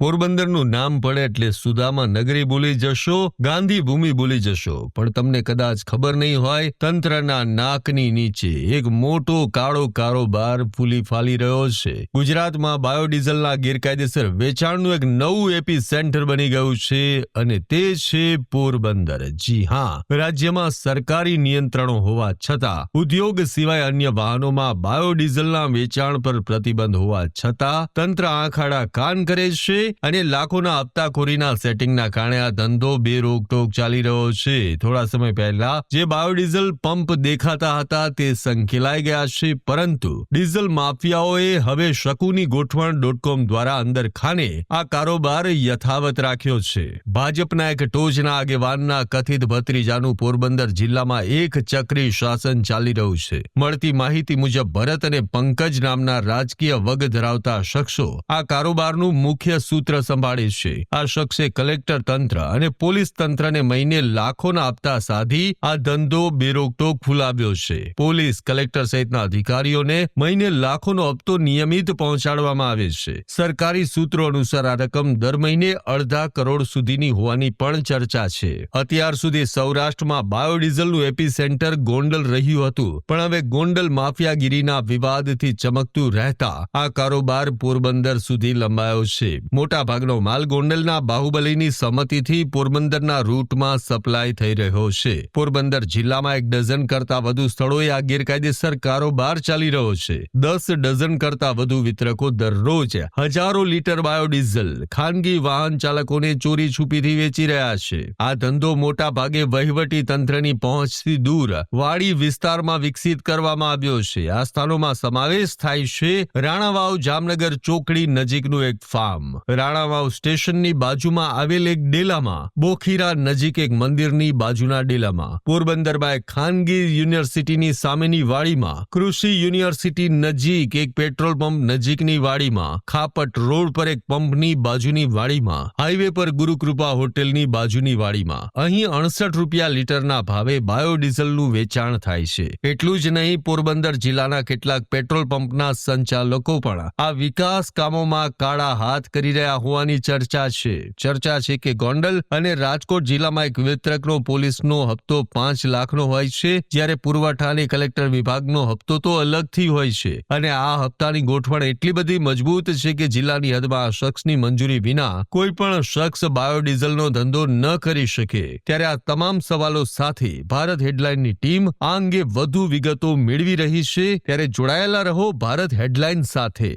પોરબંદરનું નામ પડે એટલે સુદામા નગરી ભૂલી જશો, ગાંધી ભૂમિ ભૂલી જશો, પણ તમને કદાચ ખબર નહીં હોય, તંત્રના નાકની નીચે એક મોટો કાળો કારોબાર ફૂલી ફાલી રહ્યો છે. ગુજરાતમાં બાયોડીઝલના ગેરકાયદેસર વેચાણનું એક નવું એપી સેન્ટર બની ગયું છે અને તે છે પોરબંદર. જી હા, રાજ્યમાં સરકારી નિયંત્રણો હોવા છતાં, ઉદ્યોગ સિવાય અન્ય વાહનોમાં બાયોડીઝલના વેચાણ પર પ્રતિબંધ હોવા છતાં તંત્ર આંખાડા કાન કરે છે અને લાખોના હપ્તાખોરીના સેટિંગના કારણે આ ધંધો બેરોકટોક ચાલી રહ્યો છે. થોડા સમય પહેલા જે બાયોડીઝલ પંપ દેખાતા હતા તે સંકેલાઈ ગયા છે, પરંતુ ડીઝલ માફિયાઓએ હવે શકુની ગોઠવણ .com દ્વારા અંદર ખાને આ કારોબાર યથાવત રાખ્યો છે. ભાજપના એક ટોચના આગેવાનના કથિત ભત્રીજાનું પોરબંદર જિલ્લામાં એક ચક્રી શાસન ચાલી રહ્યું છે. મળતી માહિતી મુજબ ભરત અને પંકજ નામના રાજકીય વગ ધરાવતા શખ્સો આ કારોબારનું મુખ્ય સૂત્ર સંભાળે છે. આ શખ્સે કલેક્ટર તંત્ર અને પોલીસ તંત્રને મહિને લાખોના હપ્તા સાધી આ ધંધો બેરોકટોક ફૂલાવ્યો છે. પોલીસ, કલેક્ટર સહિતના અધિકારીઓને મહિને લાખોનો હપ્તો નિયમિત પહોંચાડવામાં આવે છે. સરકારી સૂત્રો અનુસાર આ રકમ દર મહિને $2.5 કરોડ સુધીની હોવાની પણ ચર્ચા છે. અત્યાર સુધી સૌરાષ્ટ્રમાં બાયોડીઝલનું એપી સેન્ટર ગોંડલ રહ્યું હતું, પણ હવે ગોંડલ માફિયાગીરીના વિવાદથી ચમકતું રહેતા આ કારોબાર પોરબંદર સુધી લંબાયો છે. મોટા ભાગનો માલ ગોંડલના બાહુબલીની સંમતિથી પોરબંદરના રૂટમાં સપ્લાય થઈ રહ્યો છે. પોરબંદર જિલ્લામાં 1 ડઝન કરતા વધુ સ્થળોએ આ ગેરકાયદેસર કારોબાર ચાલી રહ્યો છે. 10 ડઝન કરતા વધુ વિતરકો દરરોજ હજારો લીટર બાયોડીઝલ ખાનગી વાહન ચાલકોને ચોરી છુપીથી વેચી રહ્યા છે. આ ધંધો મોટા ભાગે વહીવટી તંત્રની પહોંચથી દૂર વાડી વિસ્તારમાં વિકસિત કરવામાં આવ્યો છે. આ સ્થાનોમાં સમાવેશ થાય છે રાણાવાવ જામનગર ચોકડી નજીકનું એક ફાર્મ, રાણાવાવ સ્ટેશનની બાજુમાં આવેલ એક ડેલામાં, બોખીરા નજીક એક મંદિરની બાજુના ડેલામાં, પોરબંદરમાં એક ખાનગી યુનિવર્સિટીની સામેની વાડીમાં, કૃષિ યુનિવર્સિટી નજીક એક પેટ્રોલ પંપ નજીકની વાડીમાં, ખાપટ રોડ પર એક પંપની બાજુની વાડીમાં, હાઈવે પર ગુરુકૃપા હોટેલની બાજુની વાડીમાં. અહીં 68 રૂપિયા લીટરના ભાવે બાયોડીઝલનું વેચાણ થાય છે. એટલું જ નહીં, પોરબંદર જિલ્લાના કેટલાક પેટ્રોલ પંપના સંચાલકો પણ આ વિકાસ કામોમાં કાળા હાથ કરી રહ્યા હોવાની ચર્ચા છે કે ગોંડલ અને રાજકોટ જિલ્લામાં એક વિતરકનો પોલીસનો હપ્તો 5 લાખનો હોય છે, જ્યારે પુરવઠા અને કલેક્ટર વિભાગનો હપ્તો તો અલગથી હોય છે. અને આ હપ્તાની ગોઠવણ એટલી બધી મજબૂત છે કે જિલ્લાની હદમાં આ શખ્સની મંજૂરી વિના કોઈ પણ શખ્સ બાયોડીઝલનો ધંધો ન કરી શકે. ત્યારે આ તમામ સવાલો સાથે ભારત હેડલાઇનની ટીમ આ અંગે વધુ વિગતો મેળવી રહી છે. ત્યારે જોડાયેલા રહો ભારત હેડલાઇન સાથે.